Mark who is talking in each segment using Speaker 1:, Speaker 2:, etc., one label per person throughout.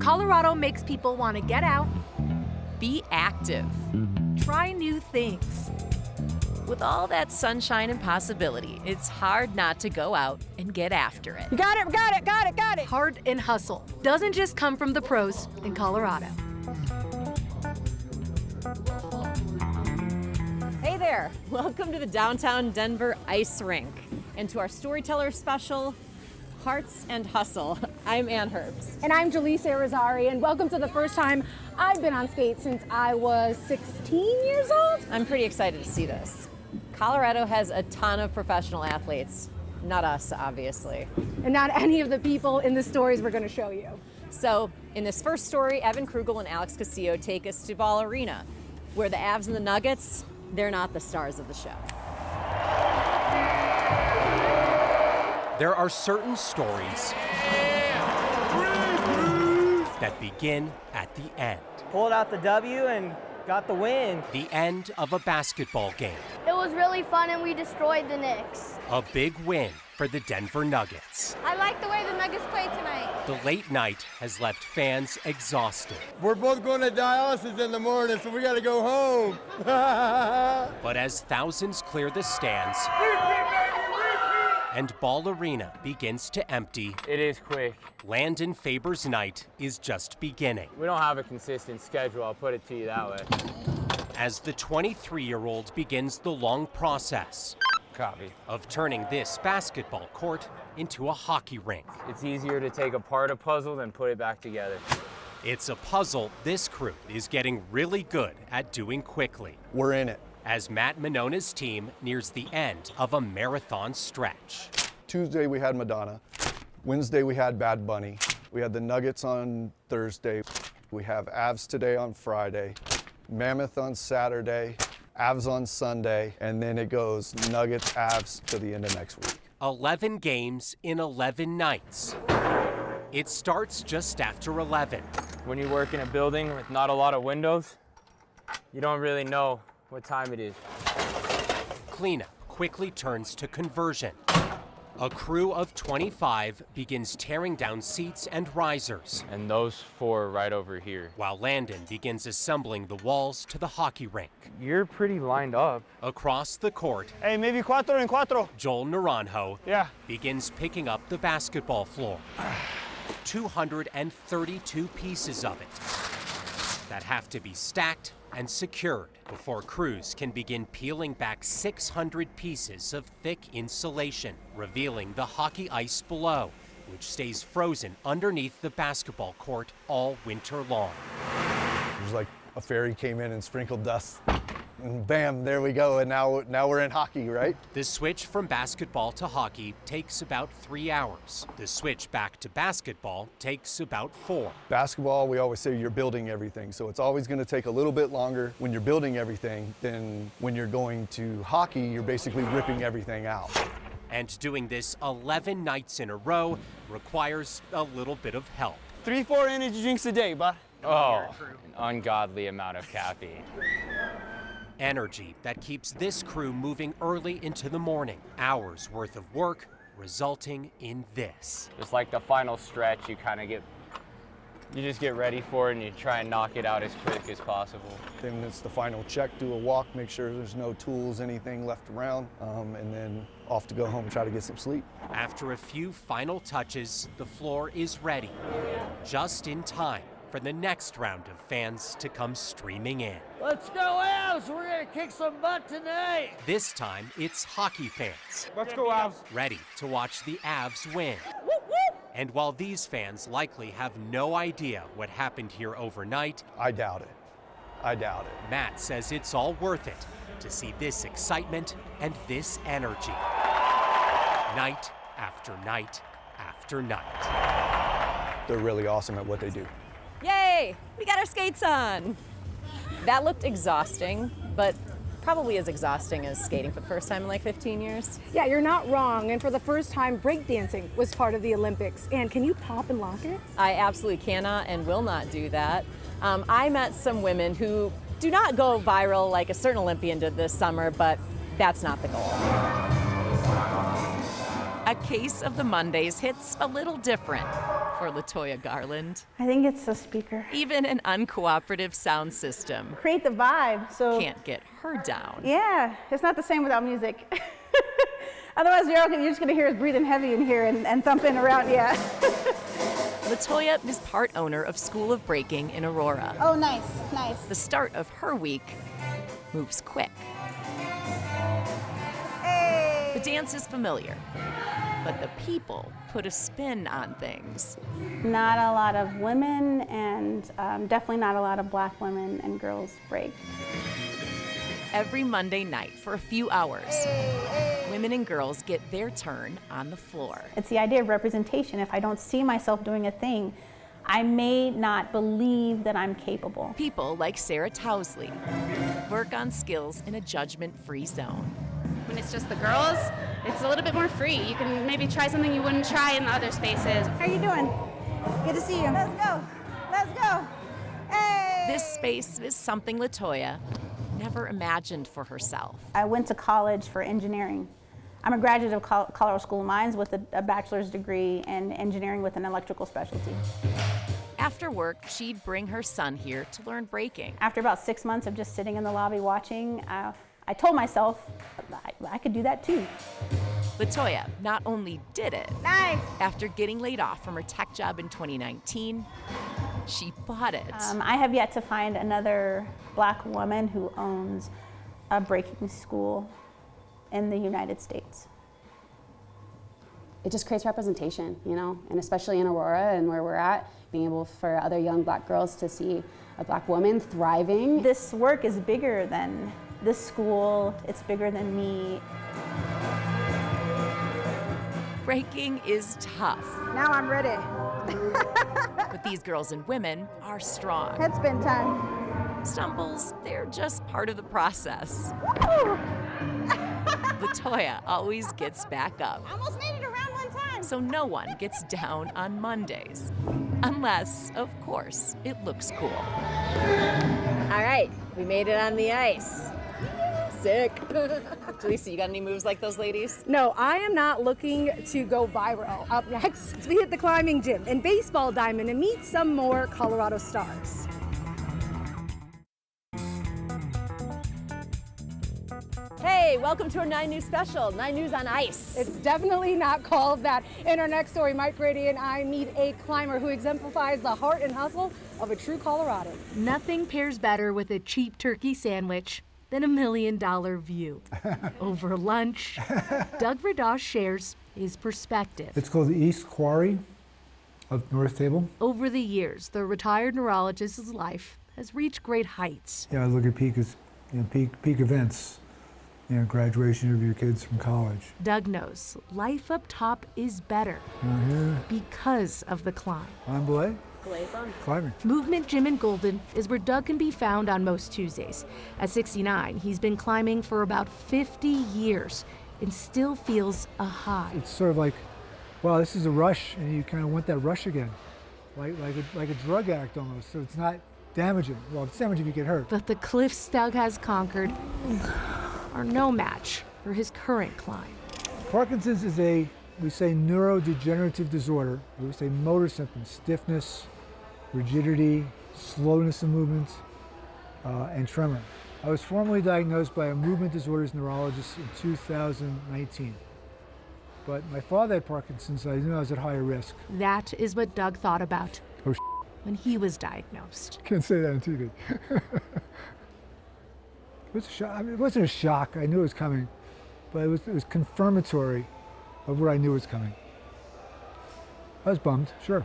Speaker 1: Colorado makes people want to get out,
Speaker 2: Be active.
Speaker 1: try new things.
Speaker 2: With all that sunshine and possibility, it's hard not to go out and get after it.
Speaker 3: You got it, got it, got it, got it.
Speaker 1: Heart and hustle doesn't just come from the pros in Colorado.
Speaker 2: Hey there, welcome to the downtown Denver Ice Rink and to our Storytellers special, Hearts and Hustle. I'm Ann Herbst.
Speaker 3: And I'm Jaleesa Rosari, and welcome to the first time I've been on skates since I was 16 years old.
Speaker 2: I'm pretty excited to see this. Colorado has a ton of professional athletes. Not us, obviously.
Speaker 3: And not any of the people in the stories we're going to show you.
Speaker 2: So, in this first story, Evan Krugel and Alex Castillo take us to Ball Arena, where the Avs and the Nuggets, they're not the stars of the show.
Speaker 4: There are certain stories that begin at the end.
Speaker 5: Pulled out the W and got the win.
Speaker 4: The end of a basketball game.
Speaker 6: It was really fun and we destroyed the Knicks.
Speaker 4: A big win for the Denver Nuggets.
Speaker 6: I like the way the Nuggets played tonight.
Speaker 4: The late night has left fans exhausted.
Speaker 7: We're both going to dialysis in the morning, so we got to go home.
Speaker 4: But as thousands clear the stands and Ball Arena begins to empty,
Speaker 5: It is quick.
Speaker 4: Landon Faber's night is just beginning.
Speaker 5: We don't have a consistent schedule, I'll put it to you that way.
Speaker 4: As the 23-year-old begins the long process
Speaker 5: Copy.
Speaker 4: of turning this basketball court into a hockey rink.
Speaker 5: It's easier to take apart a puzzle than put it back together.
Speaker 4: It's a puzzle this crew is getting really good at doing quickly,
Speaker 7: We're in it.
Speaker 4: as Matt Minona's team nears the end of a marathon stretch.
Speaker 8: Tuesday we had Madonna. Wednesday we had Bad Bunny. We had the Nuggets on Thursday. We have Avs today on Friday. Mammoth on Saturday. Avs on Sunday. And then it goes Nuggets, Avs to the end of next week.
Speaker 4: 11 games in 11 nights. It starts just after 11.
Speaker 5: When you work in a building with not a lot of windows, you don't really know what time it is.
Speaker 4: Cleanup quickly turns to conversion. A crew of 25 begins tearing down seats and risers,
Speaker 5: And those four right over here.
Speaker 4: while Landon begins assembling the walls to the hockey rink.
Speaker 5: You're pretty lined up.
Speaker 4: Across the court,
Speaker 7: Hey, maybe cuatro en cuatro.
Speaker 4: Joel Naranjo
Speaker 7: Yeah.
Speaker 4: begins picking up the basketball floor. 232 pieces of it that have to be stacked and secured before crews can begin peeling back 600 pieces of thick insulation, revealing the hockey ice below, which stays frozen underneath the basketball court all winter long.
Speaker 8: It was like a fairy came in and sprinkled dust. And bam, there we go. And now we're in hockey, right?
Speaker 4: The switch from basketball to hockey takes about 3 hours. The switch back to basketball takes about 4.
Speaker 8: Basketball, we always say you're building everything. So it's always going to take a little bit longer when you're building everything than when you're going to hockey, you're basically ripping everything out.
Speaker 4: And doing this 11 nights in a row requires a little bit of help.
Speaker 7: 3-4 energy drinks a day, bud.
Speaker 5: Oh, an ungodly amount of caffeine.
Speaker 4: Energy that keeps this crew moving early into the morning. Hours worth of work resulting in this.
Speaker 5: It's like the final stretch, you just get ready for it and you try and knock it out as quick as possible.
Speaker 8: Then it's the final check, do a walk, make sure there's no tools, anything left around, and then off to go home and try to get some sleep.
Speaker 4: After a few final touches, the floor is ready, just in time for the next round of fans to come streaming in.
Speaker 9: Let's go Avs! We're gonna kick some butt tonight!
Speaker 4: This time, it's hockey fans,
Speaker 7: Let's go, Avs.
Speaker 4: ready to watch the Avs win. And while these fans likely have no idea what happened here overnight,
Speaker 8: I doubt it.
Speaker 4: Matt says it's all worth it to see this excitement and this energy. Night after night after night.
Speaker 8: They're really awesome at what they do.
Speaker 2: Yay! We got our skates on! That looked exhausting, but probably as exhausting as skating for the first time in like 15 years.
Speaker 3: Yeah, you're not wrong. And for the first time, breakdancing was part of the Olympics. And can you pop and lock it?
Speaker 2: I absolutely cannot and will not do that. I met some women who do not go viral like a certain Olympian did this summer, but that's not the goal. That case of the Mondays hits a little different for LaToya Garland.
Speaker 10: I think it's the speaker.
Speaker 2: Even an uncooperative sound system
Speaker 10: Create the vibe, so.
Speaker 2: can't get her down.
Speaker 10: Yeah, it's not the same without music. Otherwise, you're just gonna hear us breathing heavy in here and thumping around, yeah.
Speaker 2: LaToya is part owner of School of Breaking in Aurora.
Speaker 10: Oh, nice, nice.
Speaker 2: The start of her week moves quick.
Speaker 10: Hey.
Speaker 2: The dance is familiar, but the people put a spin on things.
Speaker 10: Not a lot of women, and definitely not a lot of black women and girls break.
Speaker 2: Every Monday night for a few hours, women and girls get their turn on the floor.
Speaker 10: It's the idea of representation. If I don't see myself doing a thing, I may not believe that I'm capable.
Speaker 2: People like Sarah Towsley work on skills in a judgment-free zone.
Speaker 11: When it's just the girls, it's a little bit more free. You can maybe try something you wouldn't try in the other spaces.
Speaker 10: How you doing? Good to see you. Let's go. Let's go. Hey!
Speaker 2: This space is something LaToya never imagined for herself.
Speaker 10: I went to college for engineering. I'm a graduate of Colorado School of Mines with a bachelor's degree in engineering with an electrical specialty.
Speaker 2: After work, she'd bring her son here to learn breaking.
Speaker 10: After about 6 months of just sitting in the lobby watching, I told myself I could do that too.
Speaker 2: LaToya not only did it,
Speaker 10: Nice.
Speaker 2: after getting laid off from her tech job in 2019, she bought it.
Speaker 10: I have yet to find another black woman who owns a breaking school in the United States.
Speaker 12: It just creates representation, you know, and especially in Aurora and where we're at, being able for other young black girls to see a black woman thriving.
Speaker 10: This work is bigger than this school, it's bigger than me.
Speaker 2: Breaking is tough.
Speaker 10: Now I'm ready.
Speaker 2: But these girls and women are strong.
Speaker 10: Headspin time.
Speaker 2: Stumbles, they're just part of the process.
Speaker 10: Woo!
Speaker 2: LaToya always gets back up.
Speaker 10: Almost made it around one time.
Speaker 2: So no one gets down on Mondays. Unless, of course, it looks cool. All right, we made it on the ice. Sick. Lisa, you got any moves like those ladies?
Speaker 3: No, I am not looking to go viral. Up next, we hit the climbing gym and baseball diamond and meet some more Colorado stars.
Speaker 2: Hey, welcome to our 9 News special, 9 News on Ice.
Speaker 3: It's definitely not called that. In our next story, Mike Brady and I meet a climber who exemplifies the heart and hustle of a true Colorado.
Speaker 1: Nothing pairs better with a cheap turkey sandwich than $1 million view. Over lunch, Doug Verdosh shares his perspective.
Speaker 13: It's called the East Quarry of North Table.
Speaker 1: Over the years, the retired neurologist's life has reached great heights.
Speaker 13: Yeah, I look at peak events, graduation of your kids from college.
Speaker 1: Doug knows life up top is better because of the climb.
Speaker 13: I'm Belay. Climbing.
Speaker 1: Movement Gym in Golden is where Doug can be found on most Tuesdays. At 69, he's been climbing for about 50 years and still feels a high.
Speaker 13: It's sort of like, wow, this is a rush, and you kind of want that rush again, like a drug addict almost. So it's not damaging. Well, it's damaging if you get hurt.
Speaker 1: But the cliffs Doug has conquered are no match for his current climb.
Speaker 13: Parkinson's is we say neurodegenerative disorder. We say motor symptoms, stiffness, rigidity, slowness of movement, and tremor. I was formally diagnosed by a movement disorders neurologist in 2019. But my father had Parkinson's, so I knew I was at higher risk.
Speaker 1: That is what Doug thought about
Speaker 13: Oh,
Speaker 1: when he was diagnosed.
Speaker 13: Can't say that on TV. It was a shock. I mean, it wasn't a shock. I knew it was coming, but it was confirmatory of what I knew was coming. I was bummed, sure.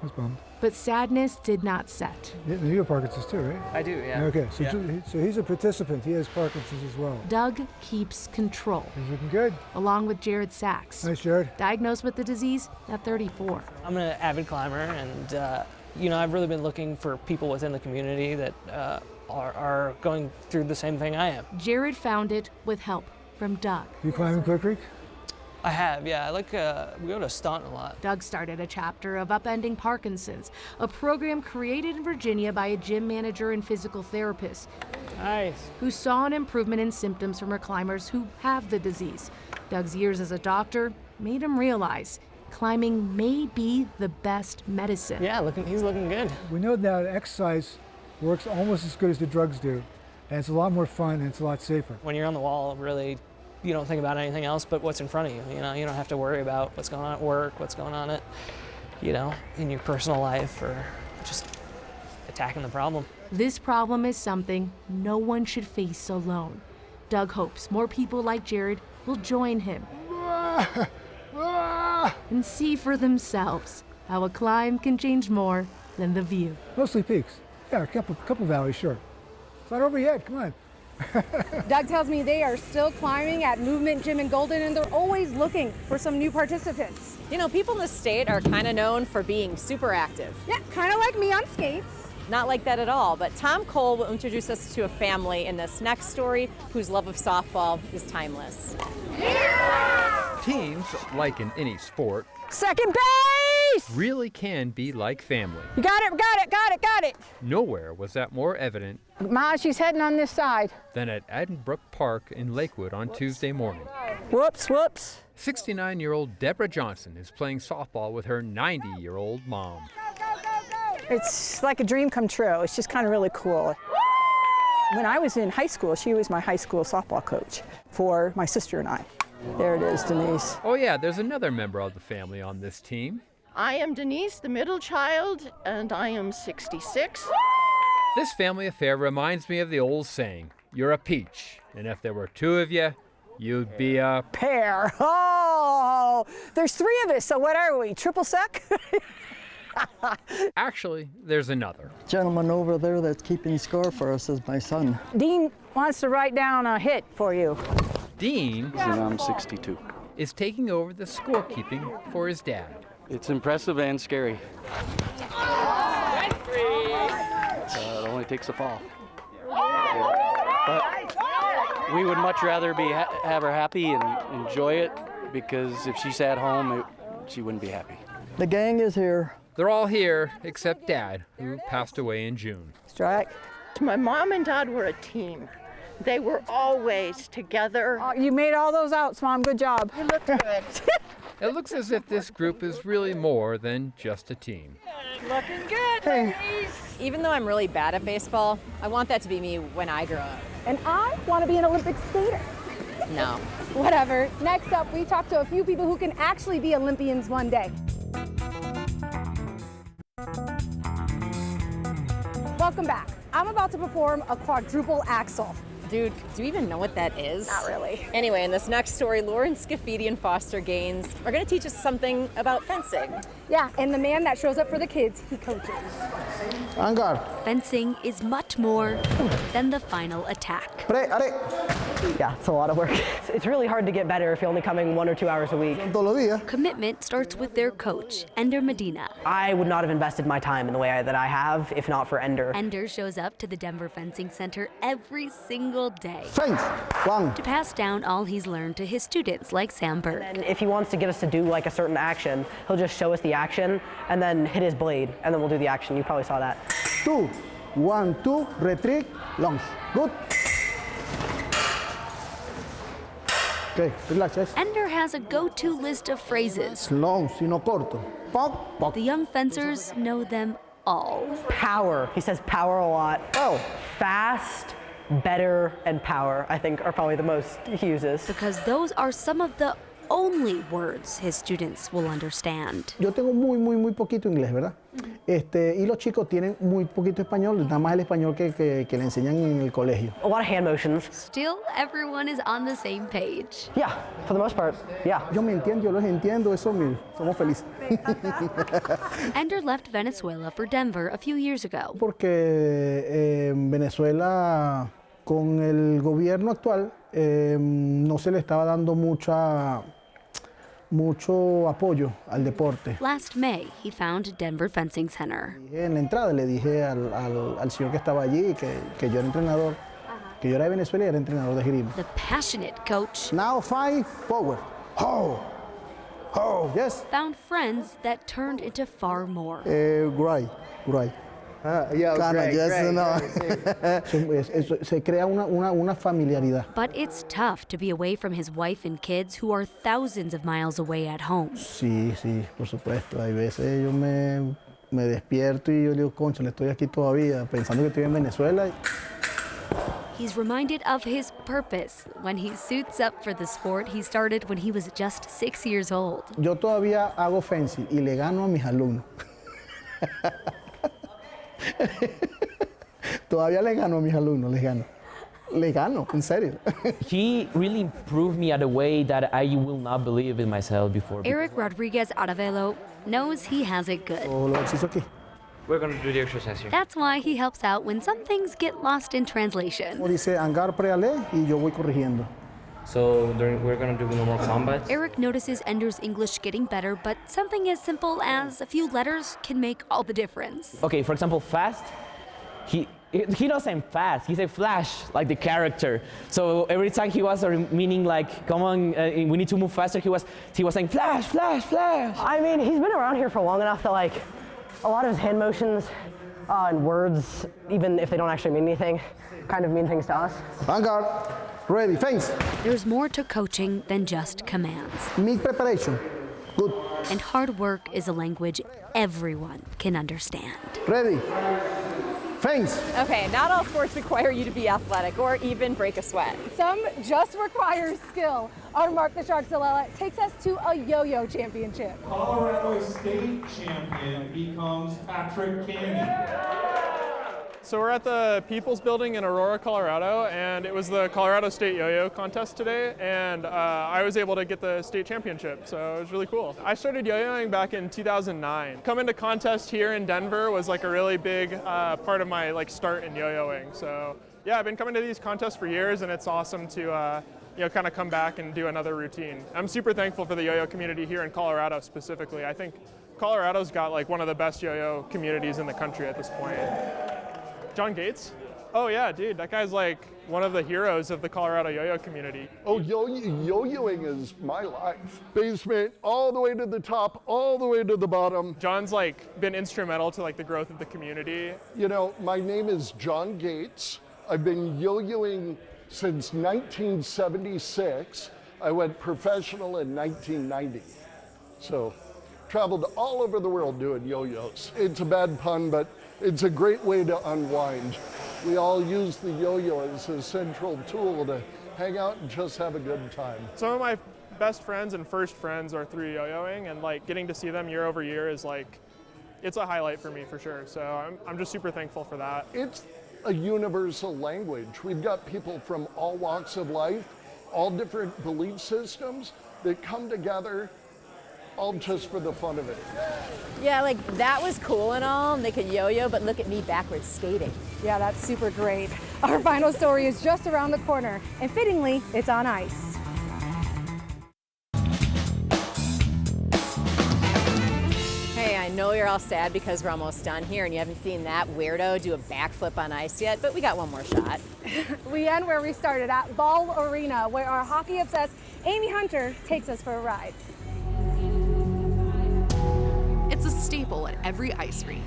Speaker 13: I was bummed.
Speaker 1: But sadness did not set.
Speaker 13: You have Parkinson's too, right?
Speaker 5: I do, yeah.
Speaker 13: Okay, so,
Speaker 5: Yeah.
Speaker 13: so he's a participant. He has Parkinson's as well.
Speaker 1: Doug keeps control.
Speaker 13: He's looking good.
Speaker 1: Along with Jared Sachs.
Speaker 13: Nice, Jared.
Speaker 1: Diagnosed with the disease at 34.
Speaker 14: I'm an avid climber, and I've really been looking for people within the community that are going through the same thing I am.
Speaker 1: Jared found it with help from Doug.
Speaker 13: You climbing Quick Creek?
Speaker 14: I have, yeah. We go to Stunt a lot.
Speaker 1: Doug started a chapter of Upending Parkinson's, a program created in Virginia by a gym manager and physical therapist.
Speaker 14: Nice.
Speaker 1: Who saw an improvement in symptoms from her climbers who have the disease. Doug's years as a doctor made him realize climbing may be the best medicine.
Speaker 14: Yeah, he's looking good.
Speaker 13: We know that exercise works almost as good as the drugs do, and it's a lot more fun and it's a lot safer.
Speaker 14: When you're on the wall, really, you don't think about anything else but what's in front of you. You know, you don't have to worry about what's going on at work, what's going on at, in your personal life, or just attacking the problem.
Speaker 1: This problem is something no one should face alone. Doug hopes more people like Jared will join him and see for themselves how a climb can change more than the view.
Speaker 13: Mostly peaks. Yeah, a couple valleys, sure. It's not over yet, come on.
Speaker 3: Doug tells me they are still climbing at Movement Gym in Golden, and they're always looking for some new participants.
Speaker 2: You know, people in the state are kind of known for being super active.
Speaker 3: Yeah, kind of like me on skates.
Speaker 2: Not like that at all, but Tom Cole will introduce us to a family in this next story whose love of softball is timeless.
Speaker 15: Teams, like in any sport,
Speaker 16: second base!
Speaker 15: Really can be like family.
Speaker 16: You got it.
Speaker 15: Nowhere was that more evident
Speaker 16: Ma, she's heading on this side.
Speaker 15: than at Addenbrook Park in Lakewood on Tuesday morning.
Speaker 16: Whoops.
Speaker 15: 69-year-old Deborah Johnson is playing softball with her 90-year-old mom.
Speaker 16: It's like a dream come true. It's just kind of really cool. When I was in high school, she was my high school softball coach for my sister and I. There it is, Denise.
Speaker 15: Oh yeah, there's another member of the family on this team.
Speaker 17: I am Denise, the middle child, and I am 66.
Speaker 15: This family affair reminds me of the old saying, you're a peach, and if there were two of you, you'd be a
Speaker 16: pear. Oh, there's three of us, so what are we, triple sec?
Speaker 15: Actually, there's another.
Speaker 18: Gentleman over there that's keeping score for us is my son.
Speaker 16: Dean wants to write down a hit for you.
Speaker 15: Dean,
Speaker 19: and I'm 62,
Speaker 15: is taking over the scorekeeping for his dad.
Speaker 19: It's impressive and scary. It only takes a fall. But we would much rather have her happy and enjoy it, because if she sat home, she wouldn't be happy.
Speaker 18: The gang is here.
Speaker 15: They're all here except Dad, who passed away in June.
Speaker 16: Strike.
Speaker 17: My mom and Dad were a team. They were always together.
Speaker 16: Oh, you made all those outs, Mom. Good job.
Speaker 17: You look good.
Speaker 15: It looks as if this group is really more than just a team.
Speaker 17: Looking good, ladies.
Speaker 2: Even though I'm really bad at baseball, I want that to be me when I grow up.
Speaker 3: And I want to be an Olympic skater.
Speaker 2: No.
Speaker 3: Whatever. Next up, we talk to a few people who can actually be Olympians one day. Welcome back. I'm about to perform a quadruple axel.
Speaker 2: Dude, do you even know what that is?
Speaker 3: Not really.
Speaker 2: Anyway, in this next story, Lauren Scafidi and Foster Gaines are going to teach us something about fencing.
Speaker 3: Yeah, and the man that shows up for the kids, he coaches.
Speaker 18: En garde.
Speaker 20: Fencing is much more than the final attack.
Speaker 21: Yeah, it's a lot of work. It's really hard to get better if you're only coming 1 or 2 hours a week.
Speaker 20: Commitment starts with their coach, Ender Medina.
Speaker 21: I would not have invested my time in the way that I have if not for Ender.
Speaker 20: Ender shows up to the Denver Fencing Center every single day
Speaker 18: One.
Speaker 20: to pass down all he's learned to his students like Sam Burke.
Speaker 21: And if he wants to get us to do like a certain action, he'll just show us the action and then hit his blade, and then we'll do the action. You probably saw that.
Speaker 18: 2, 1, 2, retreat, lunge. Good. Okay, relax, yes.
Speaker 20: Ender has a go-to list of phrases.
Speaker 18: Long, sino corto. Poc, poc.
Speaker 20: The young fencers know them all.
Speaker 21: Power. He says power a lot. Oh. Fast, better, and power, I think, are probably the most he uses.
Speaker 20: Because those are some of the only words his students will understand.
Speaker 18: Yo tengo muy poquito inglés, ¿verdad? Y los chicos tienen muy poquito español, nada más el español que le enseñan en el colegio.
Speaker 21: A lot of hand motions.
Speaker 20: Still, everyone is on the same page.
Speaker 21: Yeah, for the most part, yeah.
Speaker 18: Yo me entiendo, yo los entiendo, eso somos felices.
Speaker 20: Ender left Venezuela for Denver a few years ago.
Speaker 18: Porque en Venezuela, con el gobierno actual, no se le estaba dando mucho apoyo al deporte.
Speaker 20: Last May, he found Denver Fencing Center.
Speaker 18: En la entrada le dije al señor que estaba allí que yo era entrenador, que yo era de Venezuela y era entrenador de esgrima.
Speaker 20: The passionate coach
Speaker 18: Now 5, power. Oh, yes.
Speaker 20: found friends that turned into far more.
Speaker 18: Right. Se crea una familiaridad.
Speaker 20: But it's tough to be away from his wife and kids who are thousands of miles away at home.
Speaker 18: Sí, por supuesto. Hay veces yo me despierto y yo digo, concha, le estoy aquí todavía, pensando que estoy en Venezuela.
Speaker 20: He's reminded of his purpose when he suits up for the sport he started when he was just 6 years old.
Speaker 18: Yo todavía hago fencing y le gano a mis alumnos. Todavía le gano a mis alumnos, le gano, en serio.
Speaker 6: He really improved me at a way that I will not believe in myself before.
Speaker 20: Eric Rodriguez Aravelo knows he has it good.
Speaker 6: We're going to do the exercise here.
Speaker 20: That's why he helps out when some things get lost in translation.
Speaker 18: Dice hangar préalé y yo voy corrigiendo.
Speaker 6: So we're going to do no more combats.
Speaker 20: Eric notices Ender's English getting better, but something as simple as a few letters can make all the difference.
Speaker 6: Okay, for example, fast. He doesn't fast, he said flash, like the character. So every time he was meaning like, come on, we need to move faster, he was saying flash, flash, flash.
Speaker 21: I mean, he's been around here for long enough that like a lot of his hand motions and words, even if they don't actually mean anything, kind of mean things to us.
Speaker 18: Vanguard, ready, face.
Speaker 20: There's more to coaching than just commands.
Speaker 18: Meet preparation, good.
Speaker 20: And hard work is a language everyone can understand.
Speaker 18: Ready. Face.
Speaker 2: Okay, not all sports require you to be athletic or even break a sweat.
Speaker 3: Some just require skill. Our Mark the Shark Zalella takes us to a yo-yo championship.
Speaker 22: Colorado State champion becomes Patrick Canny.
Speaker 23: So we're at the People's Building in Aurora, Colorado, and it was the Colorado State Yoyo Contest today, and I was able to get the state championship, so it was really cool. I started yo-yoing back in 2009. Coming to contest here in Denver was like a really big part of my start in yo-yoing. So yeah, I've been coming to these contests for years, and it's awesome to kind of come back and do another routine. I'm super thankful for the yo-yo community here in Colorado specifically. I think Colorado's got like one of the best yo-yo communities in the country at this point. John Gates? Oh yeah, dude, that guy's like one of the heroes of the Colorado yo-yo community.
Speaker 8: Oh, yo-yoing is my life. Basement, all the way to the top, all the way to the bottom.
Speaker 23: John's like been instrumental to like the growth of the community.
Speaker 8: You know, my name is John Gates. I've been yo-yoing since 1976. I went professional in 1990. So, traveled all over the world doing yo-yos. It's a bad pun, but it's a great way to unwind. We all use the yo-yo as a central tool to hang out and just have a good time.
Speaker 23: Some of my best friends and first friends are through yo-yoing, and like getting to see them year over year is like, it's a highlight for me for sure. So I'm just super thankful for that.
Speaker 8: It's a universal language. We've got people from all walks of life, all different belief systems that come together all just for the fun of it.
Speaker 2: Yeah, like that was cool and all, and they could yo-yo, but look at me backwards skating.
Speaker 3: Yeah, that's super great. Our final story is just around the corner, and fittingly, it's on ice.
Speaker 2: Hey, I know you're all sad because we're almost done here and you haven't seen that weirdo do a backflip on ice yet, but we got one more shot.
Speaker 3: We end where we started, at Ball Arena, where our hockey-obsessed Amy Hunter takes us for a ride.
Speaker 24: It's a staple at every ice rink,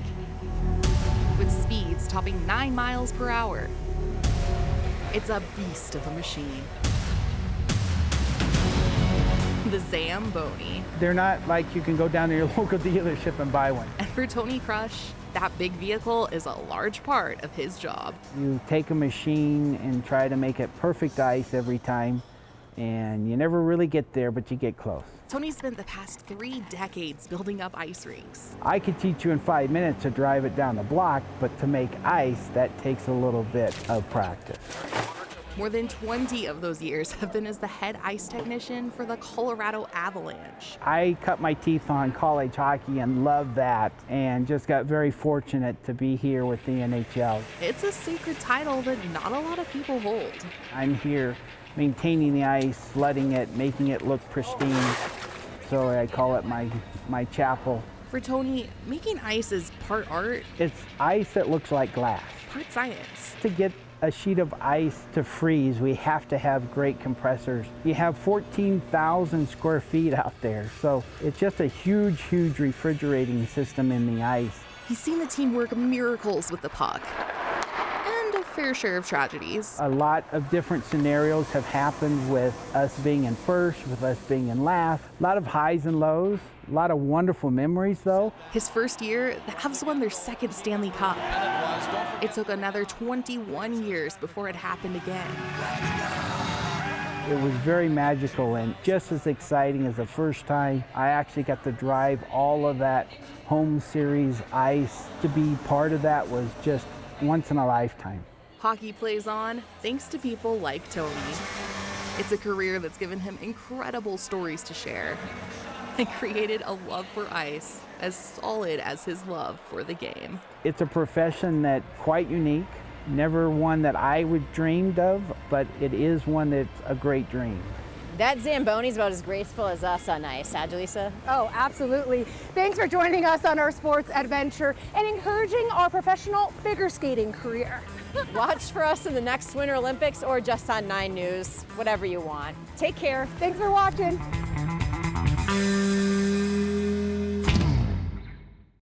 Speaker 24: with speeds topping 9 miles per hour. It's a beast of a machine. The Zambon.
Speaker 25: They're not like you can go down to your local dealership and buy one.
Speaker 24: And for Tony Crush, that big vehicle is a large part of his job.
Speaker 25: You take a machine and try to make it perfect ice every time, and you never really get there, but you get close.
Speaker 24: Tony spent the past 3 decades building up ice rinks.
Speaker 25: I could teach you in 5 minutes to drive it down the block, but to make ice, that takes a little bit of practice.
Speaker 24: More than 20 of those years have been as the head ice technician for the Colorado Avalanche.
Speaker 25: I cut my teeth on college hockey and loved that, and just got very fortunate to be here with the NHL.
Speaker 24: It's a sacred title that not a lot of people hold.
Speaker 25: I'm here maintaining the ice, flooding it, making it look pristine. So I call it my chapel.
Speaker 24: For Tony, making ice is part art.
Speaker 25: It's ice that looks like glass.
Speaker 24: Part science.
Speaker 25: To get a sheet of ice to freeze, we have to have great compressors. You have 14,000 square feet out there, so it's just a huge, huge refrigerating system in the ice.
Speaker 24: He's seen the team work miracles with the puck. And a fair share of tragedies.
Speaker 25: A lot of different scenarios have happened with us being in first, with us being in last. A lot of highs and lows, a lot of wonderful memories though.
Speaker 24: His first year, the Avs won their second Stanley Cup. It took another 21 years before it happened again.
Speaker 25: It was very magical and just as exciting as the first time. I actually got to drive all of that home series ice. To be part of that was just once in a lifetime.
Speaker 24: Hockey plays on thanks to people like Tony. It's a career that's given him incredible stories to share and created a love for ice as solid as his love for the game.
Speaker 25: It's a profession that's quite unique. Never one that I would dreamed of, but it is one that's a great dream.
Speaker 2: That Zamboni's about as graceful as us on ice, huh, Jaleesa?
Speaker 3: Oh, absolutely. Thanks for joining us on our sports adventure and encouraging our professional figure skating career.
Speaker 2: Watch for us in the next Winter Olympics or just on 9 News, whatever you want. Take care.
Speaker 3: Thanks for watching.